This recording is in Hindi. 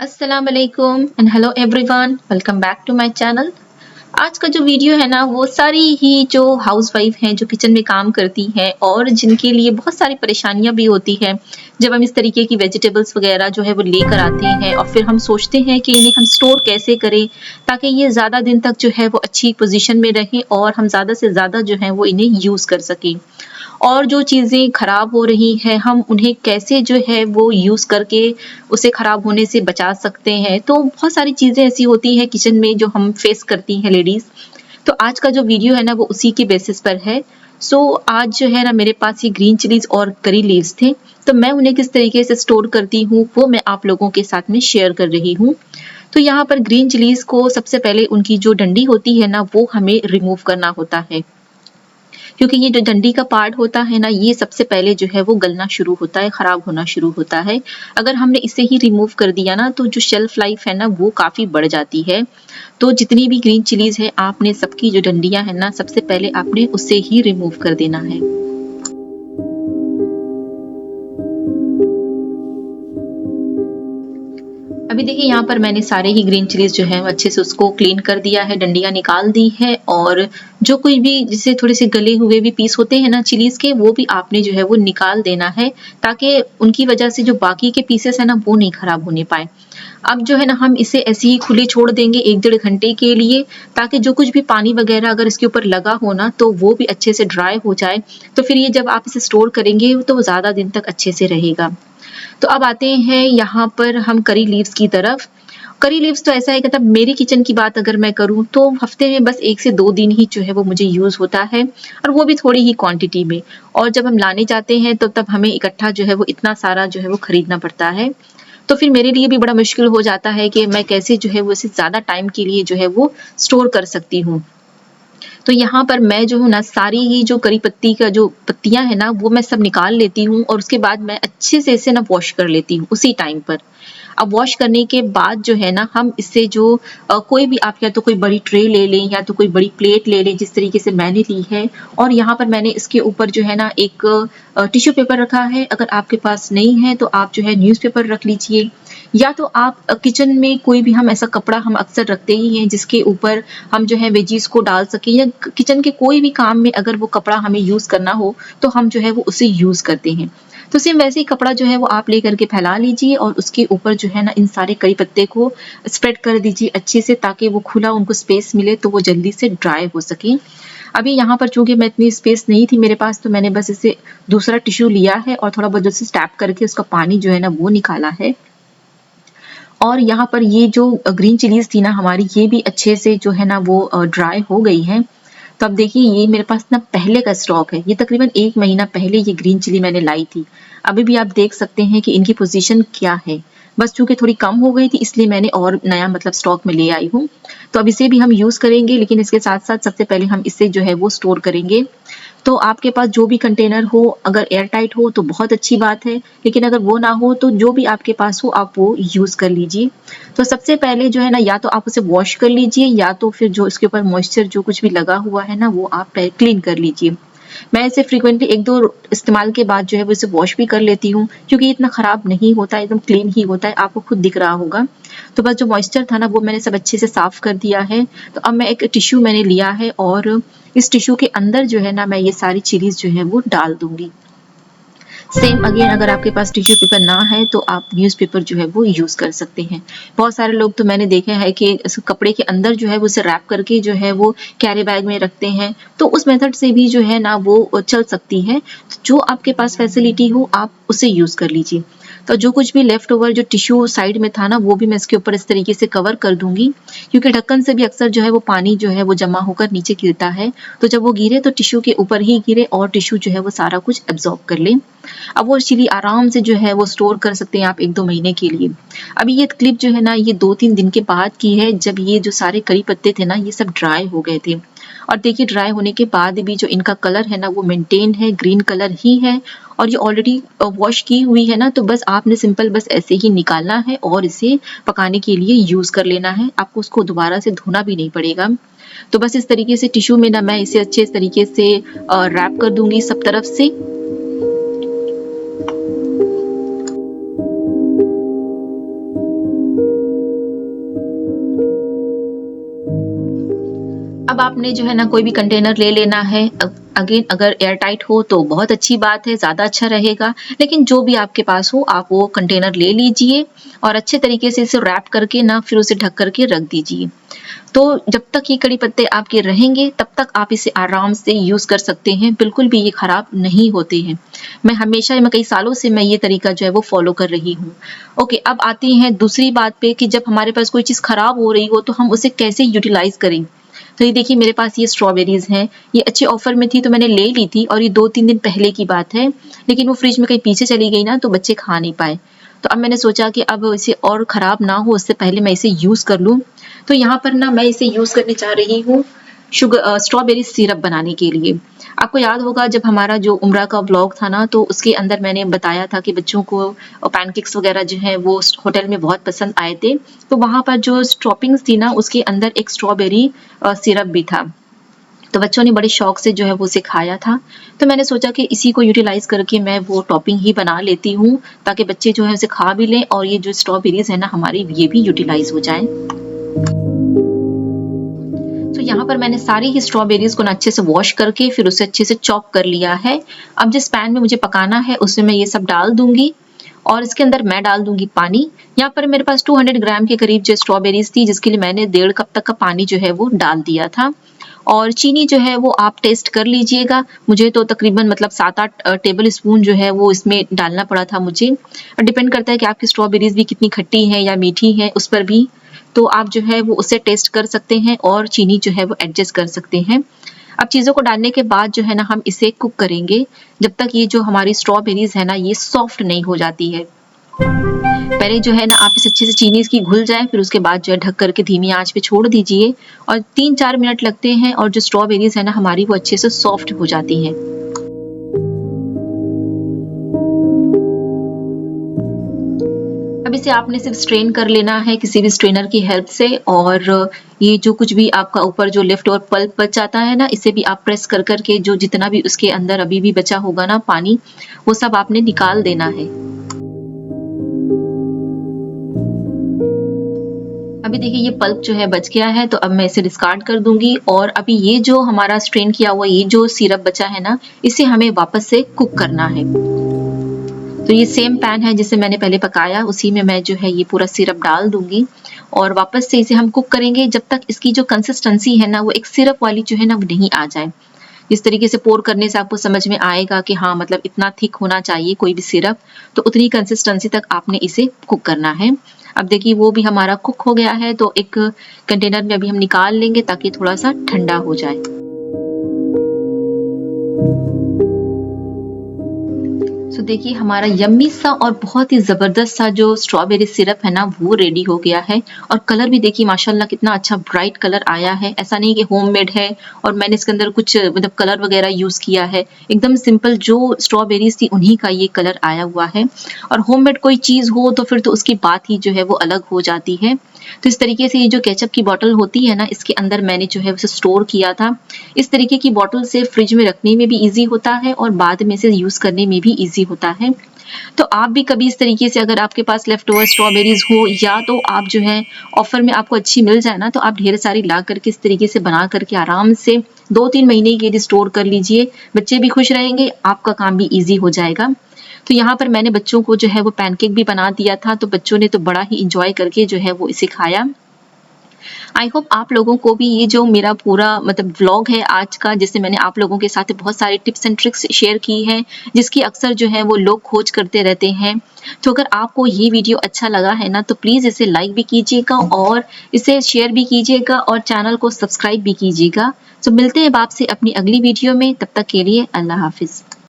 अस्सलाम वालेकुम and hello everyone, welcome back to my channel. आज का जो वीडियो है ना वो सारी ही जो हाउसवाइफ हैं जो किचन में काम करती हैं और जिनके लिए बहुत सारी परेशानियां भी होती हैं जब हम इस तरीके की वेजिटेबल्स वगैरह जो है वो लेकर आते हैं और फिर हम सोचते हैं कि इन्हें हम स्टोर कैसे करें ताकि ये ज़्यादा दिन तक जो है वो अच्छी पोजीशन में रहें और हम ज़्यादा से ज़्यादा जो है वो इन्हें यूज़ कर सकें। और जो चीज़ें खराब हो रही हैं हम उन्हें कैसे जो है वो यूज़ करके उसे खराब होने से बचा सकते हैं। तो बहुत सारी चीज़ें ऐसी होती हैं किचन में जो हम फेस करती हैं लेडीज़। तो आज का जो वीडियो है ना वो उसी के बेसिस पर है। आज जो है ना मेरे पास ये ग्रीन चिलीज़ और करी लीव्स थे। तो मैं उन्हें किस तरीके से स्टोर करती हूँ वो मैं आप लोगों के साथ में शेयर कर रही हूँ। तो यहाँ पर ग्रीन चिलीज़ को सबसे पहले उनकी जो डंडी होती है ना वो हमें रिमूव करना होता है। क्योंकि ये जो डंडी का पार्ट होता है ना ये सबसे पहले जो है वो गलना शुरू होता है, खराब होना शुरू होता है। अगर हमने इसे ही रिमूव कर दिया ना तो जो शेल्फ लाइफ है ना वो काफ़ी बढ़ जाती है। तो जितनी भी ग्रीन चिलीज़ है आपने सबकी जो डंडियाँ हैं ना सबसे पहले आपने उसे ही रिमूव कर देना है। अभी देखिए यहाँ पर मैंने सारे ही ग्रीन चिलीज़ जो है अच्छे से उसको क्लीन कर दिया है, डंडियाँ निकाल दी है और जो कोई भी जिससे थोड़े से गले हुए भी पीस होते हैं ना चिलीज़ के वो भी आपने जो है वो निकाल देना है ताकि उनकी वजह से जो बाकी के पीसेस है ना वो नहीं खराब होने पाए। अब जो है ना हम इसे ऐसे ही खुले छोड़ देंगे 1 डेढ़ घंटे के लिए ताकि जो कुछ भी पानी वगैरह अगर इसके ऊपर लगा हो ना तो वो भी अच्छे से ड्राई हो जाए। तो फिर ये जब आप इसे स्टोर करेंगे तो वो ज़्यादा दिन तक अच्छे से रहेगा। तो अब आते हैं यहाँ पर हम करी लीव्स की तरफ। करी लीव्स तो ऐसा है कि मतलब मेरी किचन की बात अगर मैं करूँ तो हफ्ते में बस 1 से 2 दिन ही जो है वो मुझे यूज़ होता है और वो भी थोड़ी ही क्वांटिटी में। और जब हम लाने जाते हैं तो तब हमें इकट्ठा जो है वो इतना सारा जो है वो खरीदना पड़ता है। तो फिर मेरे लिए भी बड़ा मुश्किल हो जाता है कि मैं कैसे जो है वो इसे ज़्यादा टाइम के लिए जो है वो स्टोर कर सकती हूँ। तो यहाँ पर मैं जो हूँ ना सारी ही जो करी पत्ती का जो पत्तियाँ हैं ना वो मैं सब निकाल लेती हूँ और उसके बाद मैं अच्छे से इसे ना वॉश कर लेती हूँ उसी टाइम पर। अब वॉश करने के बाद जो है ना हम इससे जो कोई भी आप या तो कोई बड़ी ट्रे ले लें या तो कोई बड़ी प्लेट ले लें जिस तरीके से मैंने ली है और यहाँ पर मैंने इसके ऊपर जो है ना एक टिश्यू पेपर रखा है। अगर आपके पास नहीं है तो आप जो है न्यूज़पेपर रख लीजिए या तो आप किचन में कोई भी हम ऐसा कपड़ा हम अक्सर रखते ही हैं जिसके ऊपर हम जो है वेजीज़ को डाल सकें या किचन के कोई भी काम में अगर वो कपड़ा हमें यूज़ करना हो तो हम जो है वो उसे यूज़ करते हैं। तो सेम वैसे ही कपड़ा जो है वो आप लेकर के फैला लीजिए और उसके ऊपर जो है ना इन सारे करी पत्ते को स्प्रेड कर दीजिए अच्छे से ताकि वो खुला उनको स्पेस मिले तो वो जल्दी से ड्राई हो सके। अभी यहाँ पर चूँकि मैं इतनी स्पेस नहीं थी मेरे पास तो मैंने बस इसे दूसरा टिश्यू लिया है और थोड़ा बहुत जैसे टैप करके उसका पानी जो है ना वो निकाला है। और यहाँ पर ये जो ग्रीन चिलीज़ थी ना हमारी ये भी अच्छे से जो है ना वो ड्राई हो गई हैं। तो अब देखिए ये मेरे पास ना पहले का स्टॉक है। ये तकरीबन 1 महीना पहले ये ग्रीन चिली मैंने लाई थी। अभी भी आप देख सकते हैं कि इनकी पोज़ीशन क्या है। बस चूँकि थोड़ी कम हो गई थी इसलिए मैंने और नया मतलब स्टॉक में ले आई हूँ। तो अब इसे भी हम यूज़ करेंगे लेकिन इसके साथ-साथ सबसे पहले हम इसे जो है वो स्टोर करेंगे। तो आपके पास जो भी कंटेनर हो अगर एयर टाइट हो तो बहुत अच्छी बात है, लेकिन अगर वो ना हो तो जो भी आपके पास हो आप वो यूज़ कर लीजिए। तो सबसे पहले जो है ना या तो आप उसे वॉश कर लीजिए या तो फिर जो इसके ऊपर मॉइस्चर जो कुछ भी लगा हुआ है ना वो आप क्लीन कर लीजिए। मैं इसे फ्रीक्वेंटली 1-2 इस्तेमाल के बाद जो है वो इसे वॉश भी कर लेती हूँ क्योंकि इतना ख़राब नहीं होता है, एकदम क्लीन ही होता है, आपको खुद दिख रहा होगा। तो बस जो मॉइस्चर था ना वो मैंने सब अच्छे से साफ़ कर दिया है। तो अब मैं एक टिश्यू मैंने लिया है और इस टिश्यू के अंदर जो है ना मैं ये सारी चिलीज़ जो है वो डाल दूँगी। सेम अगेन अगर आपके पास टिश्यू पेपर ना है तो आप न्यूज़पेपर जो है वो यूज़ कर सकते हैं। बहुत सारे लोग तो मैंने देखा है कि इस कपड़े के अंदर जो है वो उसे रैप करके जो है वो कैरी बैग में रखते हैं, तो उस मेथड से भी जो है ना वो चल सकती है। तो जो आपके पास फैसिलिटी हो आप उसे यूज़ कर लीजिए। तो जो कुछ भी लेफ्ट ओवर जो टिश्यू साइड में था ना वो भी मैं इसके ऊपर इस तरीके से कवर कर दूँगी क्योंकि ढक्कन से भी अक्सर जो है वो पानी जो है वो जमा होकर नीचे गिरता है। तो जब वो गिरे तो टिश्यू के ऊपर ही गिरे और टिश्यू जो है वो सारा कुछ एब्ज़ॉर्ब कर ले। अब वो चिली आराम से जो है वो स्टोर कर सकते हैं आप 1-2 महीने के लिए। अभी ये क्लिप जो है ना ये 2-3 दिन के बाद की है जब ये जो सारे करी पत्ते थे ना ये सब ड्राई हो गए थे। और देखिए ड्राई होने के बाद भी जो इनका कलर है ना वो मेंटेन है, ग्रीन कलर ही है और ये ऑलरेडी वॉश की हुई है ना तो बस आपने सिंपल बस ऐसे ही निकालना है और इसे पकाने के लिए यूज़ कर लेना है। आपको उसको दोबारा से धोना भी नहीं पड़ेगा। तो बस इस तरीके से टिश्यू में ना मैं इसे अच्छे तरीके से रैप कर दूँगी सब तरफ से। अब आपने जो है ना कोई भी कंटेनर ले लेना है। अगेन अगर एयर टाइट हो तो बहुत अच्छी बात है, ज़्यादा अच्छा रहेगा। लेकिन जो भी आपके पास हो आप वो कंटेनर ले लीजिए और अच्छे तरीके से इसे रैप करके ना फिर उसे ढक कर के रख दीजिए। तो जब तक ये कड़ी पत्ते आपके रहेंगे तब तक आप इसे आराम से यूज़ कर सकते हैं, बिल्कुल भी ये खराब नहीं होते हैं। मैं कई सालों से मैं ये तरीका जो है वो फ़ॉलो कर रही हूँ। ओके, अब आती हैं दूसरी बात पे कि जब हमारे पास कोई चीज़ खराब हो रही हो तो हम उसे कैसे यूटिलाइज़ करें। तो ये देखिए मेरे पास ये स्ट्रॉबेरीज़ हैं, ये अच्छे ऑफ़र में थी तो मैंने ले ली थी और ये 2-3 दिन पहले की बात है, लेकिन वो फ्रिज में कहीं पीछे चली गई ना तो बच्चे खा नहीं पाए। तो अब मैंने सोचा कि अब इसे और खराब ना हो उससे पहले मैं इसे यूज़ कर लूँ। तो यहाँ पर ना मैं इसे यूज़ करने जा रही हूँ स्ट्रॉबेरी सिरप बनाने के लिए। आपको याद होगा जब हमारा जो उम्रा का व्लॉग था ना तो उसके अंदर मैंने बताया था कि बच्चों को पैनकेक्स वग़ैरह जो हैं वो होटल में बहुत पसंद आए थे। तो वहाँ पर जो टॉपिंग्स थी ना उसके अंदर एक स्ट्रॉबेरी सिरप भी था। तो बच्चों ने बड़े शौक से जो है वो उसे खाया था। तो मैंने सोचा कि इसी को यूटिलाइज़ करके मैं वो टॉपिंग ही बना लेती हूँ ताकि बच्चे जो है उसे खा भी लें और ये जो स्ट्रॉबेरीज़ है ना हमारी ये भी यूटिलाइज़ हो जाएँ। तो यहाँ पर मैंने सारी ही स्ट्रॉबेरीज़ को ना अच्छे से वॉश करके फिर उसे अच्छे से चॉप कर लिया है। अब जिस पैन में मुझे पकाना है उसमें मैं ये सब डाल दूँगी और इसके अंदर मैं डाल दूँगी पानी। यहाँ पर मेरे पास 200 ग्राम के करीब जो स्ट्रॉबेरीज़ थी जिसके लिए मैंने 1.5 कप तक का पानी जो है वो डाल दिया था। और चीनी जो है वो आप टेस्ट कर लीजिएगा। मुझे तो तकरीबन मतलब 7-8 टेबल स्पून जो है वो इसमें डालना पड़ा था मुझे। डिपेंड करता है कि आपकी स्ट्रॉबेरीज़ भी कितनी खट्टी हैं या मीठी हैं उस पर भी। तो आप जो है वो उसे टेस्ट कर सकते हैं और चीनी जो है वो एडजस्ट कर सकते हैं। अब चीज़ों को डालने के बाद जो है ना हम इसे कुक करेंगे जब तक ये जो हमारी स्ट्रॉबेरीज़ है ना ये सॉफ्ट नहीं हो जाती है। पहले जो है ना आप इसे अच्छे से चीनी इसकी घुल जाए फिर उसके बाद जो है ढक करके धीमी आंच पे छोड़ दीजिए और 3-4 मिनट लगते हैं और जो स्ट्रॉबेरीज़ है ना हमारी वो अच्छे से सॉफ्ट हो जाती हैं। अब इसे आपने सिर्फ स्ट्रेन कर लेना है किसी भी स्ट्रेनर की हेल्प से और ये जो कुछ भी आपका ऊपर जो लेफ्ट ओवर पल्प बच जाता है ना इसे भी आप प्रेस कर कर के जो जितना भी उसके अंदर अभी भी बचा होगा ना पानी वो सब आपने निकाल देना है। अभी देखिए ये पल्प जो है बच गया है तो अब मैं इसे डिस्कार्ड कर दूंगी और अभी ये जो हमारा स्ट्रेन किया हुआ ये जो सिरप बचा है ना इसे हमें वापस से कुक करना है। तो ये सेम पैन है जिसे मैंने पहले पकाया उसी में मैं जो है ये पूरा सिरप डाल दूंगी और वापस से इसे हम कुक करेंगे जब तक इसकी जो कंसिस्टेंसी है ना वो एक सिरप वाली जो है ना वो नहीं आ जाए। जिस तरीके से पोर करने से आपको समझ में आएगा कि हाँ मतलब इतना थिक होना चाहिए कोई भी सिरप तो उतनी कंसिस्टेंसी तक आपने इसे कुक करना है। अब देखिए वो भी हमारा कुक हो गया है तो एक कंटेनर में अभी हम निकाल लेंगे ताकि थोड़ा सा ठंडा हो जाए। तो देखिए हमारा यम्मी सा और बहुत ही ज़बरदस्त सा जो स्ट्रॉबेरी सिरप है ना वो रेडी हो गया है और कलर भी देखिए माशाल्लाह कितना अच्छा ब्राइट कलर आया है। ऐसा नहीं कि होममेड है और मैंने इसके अंदर कुछ मतलब कलर वगैरह यूज़ किया है। एकदम सिंपल जो स्ट्रॉबेरीज़ थी उन्हीं का ये कलर आया हुआ है और होममेड कोई चीज़ हो तो फिर तो उसकी बात ही जो है वो अलग हो जाती है। तो इस तरीके से ये जो केचप की बॉटल होती है ना इसके अंदर मैंने जो है उसे स्टोर किया था। इस तरीके की बॉटल से फ्रिज में रखने में भी ईज़ी होता है और बाद में इसे यूज़ करने में भी ईज़ी होता है। तो आप भी कभी इस तरीके से अगर आपके पास लेफ्ट ओवर स्ट्रॉबेरीज़ हो या तो आप जो है ऑफ़र में आपको अच्छी मिल जाए ना तो आप ढेर सारी ला करके इस तरीके से बना करके आराम से 2-3 महीने के लिए स्टोर कर लीजिए। बच्चे भी खुश रहेंगे, आपका काम भी ईज़ी हो जाएगा। तो यहाँ पर मैंने बच्चों को जो है वो पैनकेक भी बना दिया था तो बच्चों ने तो बड़ा ही एन्जॉय करके जो है वो इसे खाया। आई होप आप लोगों को भी ये जो मेरा पूरा मतलब व्लॉग है आज का जिससे मैंने आप लोगों के साथ बहुत सारी टिप्स एंड ट्रिक्स शेयर की हैं जिसकी अक्सर जो है वो लोग खोज करते रहते हैं। तो अगर आपको ये वीडियो अच्छा लगा है ना तो प्लीज़ इसे लाइक भी कीजिएगा और इसे शेयर भी कीजिएगा और चैनल को सब्सक्राइब भी कीजिएगा। तो मिलते हैं आपसे अपनी अगली वीडियो में, तब तक के लिए अल्लाह हाफ़िज़।